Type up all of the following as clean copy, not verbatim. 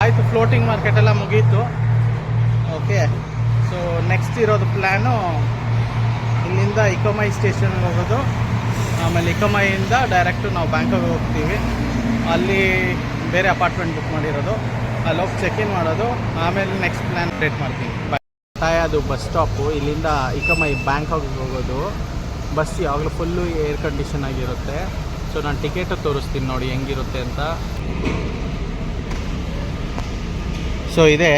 ಆಯಿತು, floating market ಎಲ್ಲ ಮುಗೀತು. ಓಕೆ, ಸೊ ನೆಕ್ಸ್ಟ್ ಇರೋದು ಪ್ಲ್ಯಾನು ಇಲ್ಲಿಂದ ಇಕಮೈ ಸ್ಟೇಷನ್ಗೆ ಹೋಗೋದು. ಆಮೇಲೆ ಇಕಮೈಯಿಂದ ಡೈರೆಕ್ಟು ನಾವು ಬ್ಯಾಂಕಾಗಿ ಹೋಗ್ತೀವಿ. ಅಲ್ಲಿ ಬೇರೆ ಅಪಾರ್ಟ್ಮೆಂಟ್ ಬುಕ್ ಮಾಡಿರೋದು, ಅಲ್ಲಿ ಹೋಗಿ ಚೆಕ್ ಇನ್ ಮಾಡೋದು. ಆಮೇಲೆ ನೆಕ್ಸ್ಟ್ ಪ್ಲ್ಯಾನ್ ಕ್ರಿಯೇಟ್ ಮಾಡ್ತೀನಿ. ಅದು ಬಸ್ ಸ್ಟಾಪು, ಇಲ್ಲಿಂದ ಇಕಮೈ ಬ್ಯಾಂಕಾಗಿ ಹೋಗೋದು. ಬಸ್ ಯಾವಾಗಲೂ ಫುಲ್ಲು ಏರ್ ಕಂಡೀಷನ್ ಆಗಿರುತ್ತೆ. ಸೊ ನಾನು ಟಿಕೆಟು ತೋರಿಸ್ತೀನಿ ನೋಡಿ ಹೆಂಗಿರುತ್ತೆ ಅಂತ. ಸೊ ಇದೆ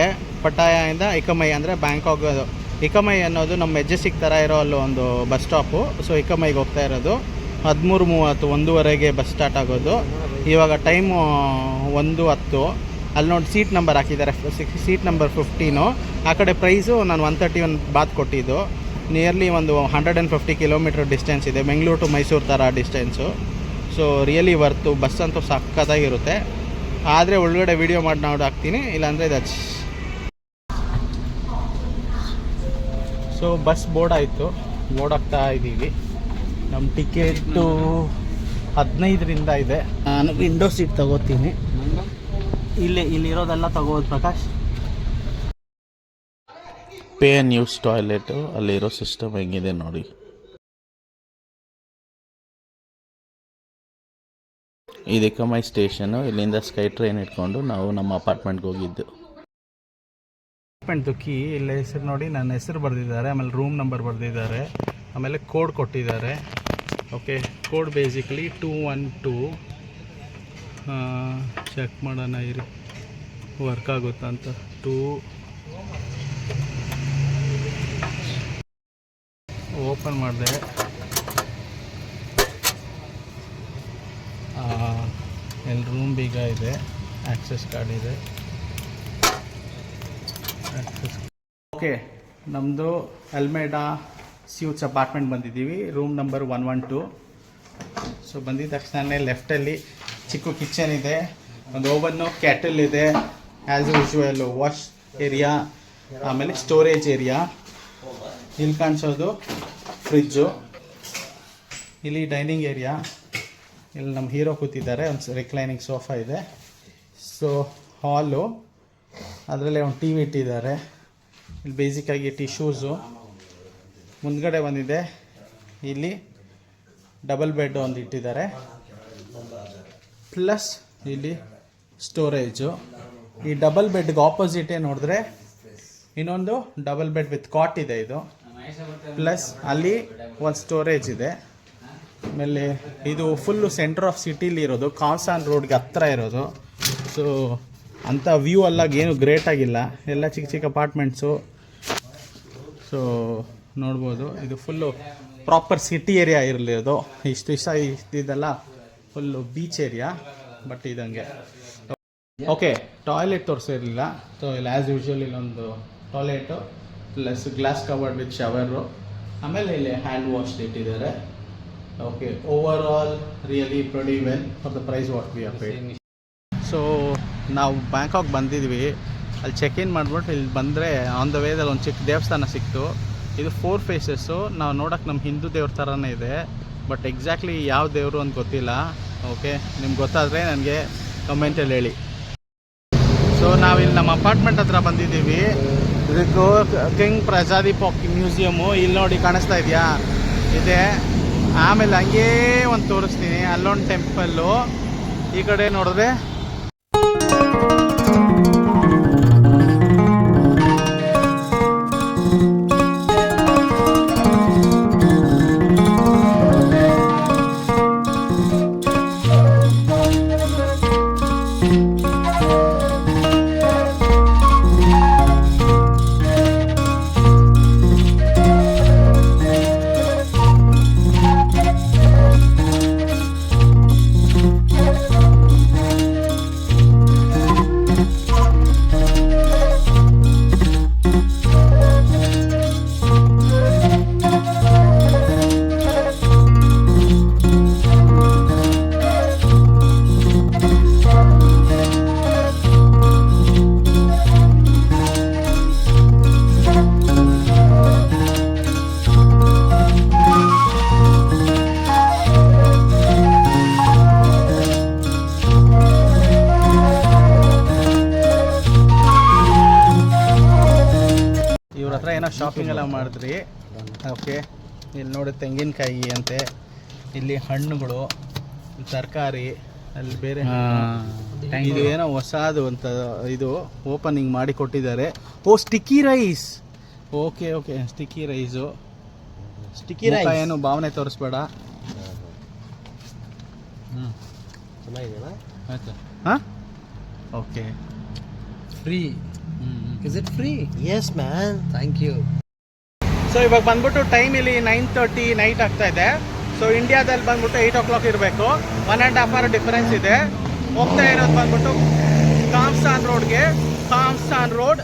ಪಟಾಯಿಂದ ಇಕಮೈ ಅಂದರೆ ಬ್ಯಾಂಕಾಕ್. ಇಕಮೈ ಅನ್ನೋದು ನಮ್ಮ ಮೆಜೆಸ್ಟಿಕ್ ಥರ ಇರೋ ಅಲ್ಲೂ ಒಂದು ಬಸ್ ಸ್ಟಾಪು. ಸೊ ಇಕಮೈಗೆ ಹೋಗ್ತಾ ಇರೋದು 13:30, 1:15 ಬಸ್ ಸ್ಟಾರ್ಟ್ ಆಗೋದು. ಇವಾಗ ಟೈಮು 1:10. ಅಲ್ಲಿ ನೋಡಿ ಸೀಟ್ ನಂಬರ್ ಹಾಕಿದ್ದಾರೆ, ಸೀಟ್ ನಂಬರ್ 15. ಆ ಕಡೆ ಪ್ರೈಸು ನಾನು 131 ಬಾತ್ ಕೊಟ್ಟಿದ್ದು. ನಿಯರ್ಲಿ ಒಂದು 150 ಕಿಲೋಮೀಟ್ರ್ ಡಿಸ್ಟೆನ್ಸ್ ಇದೆ, ಬೆಂಗಳೂರು ಟು ಮೈಸೂರು ಥರ ಡಿಸ್ಟೆನ್ಸು. ಸೊ ರಿಯಲಿ ವರ್ತು, ಬಸ್ ಅಂತೂ ಸಖತ್ತಾಗಿರುತ್ತೆ. ಆದರೆ ಒಳಗಡೆ ವೀಡಿಯೋ ಮಾಡಿ ನೋಡಿ ಹಾಕ್ತೀನಿ, ಇಲ್ಲಾಂದರೆ ದಚ್. ಸೊ ಬಸ್ ಬೋರ್ಡ್ ಆಯಿತು, ಬೋರ್ಡ್ ಆಗ್ತಾ ಇದ್ದೀವಿ. ನಮ್ಮ ಟಿಕೆಟು 15ರಿಂದ ಇದೆ. ನಾನು ವಿಂಡೋ ಸೀಟ್ ತಗೋತೀನಿ. ಇಲ್ಲಿರೋದೆಲ್ಲ ತಗೋದು Prakash. Pay and use toilet ಅಲ್ಲಿರೋ ಸಿಸ್ಟಮ್ ಹೆಂಗಿದೆ ನೋಡಿ. ಇದು ಇಕಮೈ ಸ್ಟೇಷನು. ಇಲ್ಲಿಂದ ಸ್ಕೈ ಟ್ರೈನ್ ಇಟ್ಕೊಂಡು ನಾವು ನಮ್ಮ ಅಪಾರ್ಟ್ಮೆಂಟ್ಗೆ ಹೋಗಿದ್ದು. ಅಪಾರ್ಟ್ಮೆಂಟ್ದು ಕೀ ಇಲ್ಲ, ಹೆಸರು ನೋಡಿ, ನನ್ನ ಹೆಸರು ಬರೆದಿದ್ದಾರೆ, ಆಮೇಲೆ ರೂಮ್ ನಂಬರ್ ಬರೆದಿದ್ದಾರೆ, ಆಮೇಲೆ ಕೋಡ್ ಕೊಟ್ಟಿದ್ದಾರೆ. Okay, code basically 212. ಚೆಕ್ ಮಾಡೋಣ ಇರಿ, ವರ್ಕ್ ಆಗುತ್ತಾ ಅಂತ. 2 ಓಪನ್ ಮಾಡಿದೆ. ಇಲ್ಲಿ ರೂಮ್ ಬೀಗ ಇದೆ, ಆಕ್ಸೆಸ್ ಕಾರ್ಡ್ ಇದೆ. ಓಕೆ, ನಮ್ಮದು ಅಲ್ಮೇಡಾ ಸ್ಯೂಟ್ಸ್ ಅಪಾರ್ಟ್ಮೆಂಟ್ ಬಂದಿದ್ದೀವಿ, ರೂಮ್ ನಂಬರ್ 112. ಸೊ ಬಂದಿದ್ದ ತಕ್ಷಣ ಲೆಫ್ಟಲ್ಲಿ ಚಿಕ್ಕ ಕಿಚನ್ ಇದೆ, ಒಂದು ಓವನ್ನು, ಕ್ಯಾಟಲ್ ಇದೆ, ಆ್ಯಸ್ ಯೂಶುವಲ್ ವಾಶ್ ಏರಿಯಾ, ಆಮೇಲೆ ಸ್ಟೋರೇಜ್ ಏರಿಯಾ. ಇಲ್ಲಿ ಕಾಣಿಸೋದು ಫ್ರಿಜ್ಜು. ಇಲ್ಲಿ ಡೈನಿಂಗ್ ಏರಿಯಾ, ಇಲ್ಲಿ ನಮ್ಮ ಹೀರೋ ಕೂತಿದ್ದಾರೆ, ಒಂದು ರಿಕ್ಲೈನಿಂಗ್ ಸೋಫಾ ಇದೆ. ಸೊ ಹಾಲು, ಅದರಲ್ಲೇ ಒಂದು ಟಿ ವಿ ಇಟ್ಟಿದ್ದಾರೆ. ಇಲ್ಲಿ ಬೇಸಿಕ್ಕಾಗಿ ಟಿಶ್ಯೂಸು. ಮುಂದ್ಗಡೆ ಬಂದಿದೆ, ಇಲ್ಲಿ ಡಬಲ್ ಬೆಡ್ ಒಂದು ಇಟ್ಟಿದ್ದಾರೆ, ಪ್ಲಸ್ ಇಲ್ಲಿ ಸ್ಟೋರೇಜು. ಈ ಡಬಲ್ ಬೆಡ್ಗೆ ಆಪೋಸಿಟೇ ನೋಡಿದ್ರೆ ಇನ್ನೊಂದು ಡಬಲ್ ಬೆಡ್ ವಿತ್ ಕಾಟ್ ಇದೆ ಇದು, ಪ್ಲಸ್ ಅಲ್ಲಿ ಒಂದು ಸ್ಟೋರೇಜ್ ಇದೆ. ಆಮೇಲೆ ಇದು ಫುಲ್ಲು ಸೆಂಟರ್ ಆಫ್ ಸಿಟಿಲಿ ಇರೋದು, ಕಾನ್ಸಾನ್ ರೋಡ್ಗೆ ಹತ್ರ ಇರೋದು. ಸೊ ಅಂಥ ವ್ಯೂ ಅಲ್ಲಾಗ ಏನು ಗ್ರೇಟ್ ಆಗಿಲ್ಲ, ಎಲ್ಲ ಚಿಕ್ಕ ಚಿಕ್ಕ ಅಪಾರ್ಟ್ಮೆಂಟ್ಸು. ಸೊ ನೋಡ್ಬೋದು, ಇದು ಫುಲ್ಲು ಪ್ರಾಪರ್ ಸಿಟಿ ಏರಿಯಾ ಇರಲಿರೋದು. ಇಷ್ಟು ಇದೆಲ್ಲ ಫುಲ್ಲು ಬೀಚ್ ಏರಿಯಾ, ಬಟ್ ಇದಂಗೆ. ಓಕೆ, ಟಾಯ್ಲೆಟ್ ತೋರಿಸಿರಲಿಲ್ಲ. ಸೊ ಇಲ್ಲಿ ಆ್ಯಸ್ ಯೂಶ್ವಲ್ ಇಲ್ಲೊಂದು toilet, plus glass covered with shower, ಆಮೇಲೆ ಇಲ್ಲಿ ಹ್ಯಾಂಡ್ ವಾಶ್ ಇಟ್ಟಿದ್ದಾರೆ. Okay, overall really pretty well for the price what we are paid. So ನಾವು Bangkok ಬಂದಿದ್ವಿ, ಅಲ್ಲಿ ಚೆಕ್ ಇನ್ ಮಾಡಿಬಿಟ್ಟು ಇಲ್ಲಿ ಬಂದರೆ ಆನ್ ದ ವೇದಲ್ಲಿ ಒಂದು ಚಿಕ್ಕ ದೇವಸ್ಥಾನ ಸಿಕ್ತು. ಇದು 4 ಫೇಸಸ್ಸು. ನಾವು ನೋಡೋಕೆ ನಮ್ಮ ಹಿಂದೂ ದೇವ್ರ ಥರನೇ ಇದೆ, ಬಟ್ ಎಕ್ಸಾಕ್ಟ್ಲಿ ಯಾವ ದೇವರು ಅಂತ ಗೊತ್ತಿಲ್ಲ. ಓಕೆ, ನಿಮ್ಗೆ ಗೊತ್ತಾದರೆ ನನಗೆ ಕಮೆಂಟಲ್ಲಿ ಹೇಳಿ. ಸೊ ನಾವಿಲ್ಲಿ ನಮ್ಮ ಅಪಾರ್ಟ್ಮೆಂಟ್ ಹತ್ರ ಬಂದಿದ್ದೀವಿ. ಇದು ಕಿಂಗ್ ಪ್ರಜಾದಿ ಪಾಕ್ ಮ್ಯೂಸಿಯಮ್ಮು. ಇಲ್ಲಿ ನೋಡಿ, ಕಾಣಿಸ್ತಾ ಇದೆಯಾ, ಇದೆ. ಆಮೇಲೆ ಹಂಗೇ ಒಂದು ತೋರಿಸ್ತೀನಿ, ಅಲ್ಲೊಂದು ಟೆಂಪಲ್ಲು. ಈ ಕಡೆ ನೋಡಿದ್ರೆ ಏನೋ ಶಾಪಿಂಗ್ ಎಲ್ಲ ಮಾಡಿದ್ರಿ. ಓಕೆ, ಇಲ್ಲಿ ನೋಡಿ ತೆಂಗಿನಕಾಯಿ ಅಂತೆ, ಇಲ್ಲಿ ಹಣ್ಣುಗಳು, ತರಕಾರಿ, ಅಲ್ಲಿ ಬೇರೆ ಇದು ಏನೋ ಹೊಸದು ಅಂತ ಇದು ಓಪನಿಂಗ್ ಮಾಡಿ ಕೊಟ್ಟಿದ್ದಾರೆ. Oh sticky rice. Okay okay, sticky rice. Sticky ಮುಖ ರೈಸ್ ಏನು ಭಾವನೆ ತೋರಿಸ್ಬೇಡ. ಚೆನ್ನಾಗಿದೆಯಲ್ಲ. ಆಯ್ತು. ಹಾಂ, okay. Free. Is it free? Yes man, thank you. So ಇವಾಗ ಬಂದ್ಬಿಟ್ಟು ಟೈಮ್ ಇಲ್ಲಿ 9:30 ನೈಟ್ ಆಗ್ತಾ ಇದೆ. ಸೊ ಇಂಡಿಯಾದಲ್ಲಿ ಬಂದ್ಬಿಟ್ಟು 8 o'clock ಇರಬೇಕು. 1.5 hour ಡಿಫರೆನ್ಸ್ ಇದೆ. ಹೋಗ್ತಾ ಇರೋದು ಬಂದ್ಬಿಟ್ಟು ಕಾಮ್ಸಾನ್ ರೋಡ್ಗೆ. ಕಾಮ್ಸಾನ್ ರೋಡ್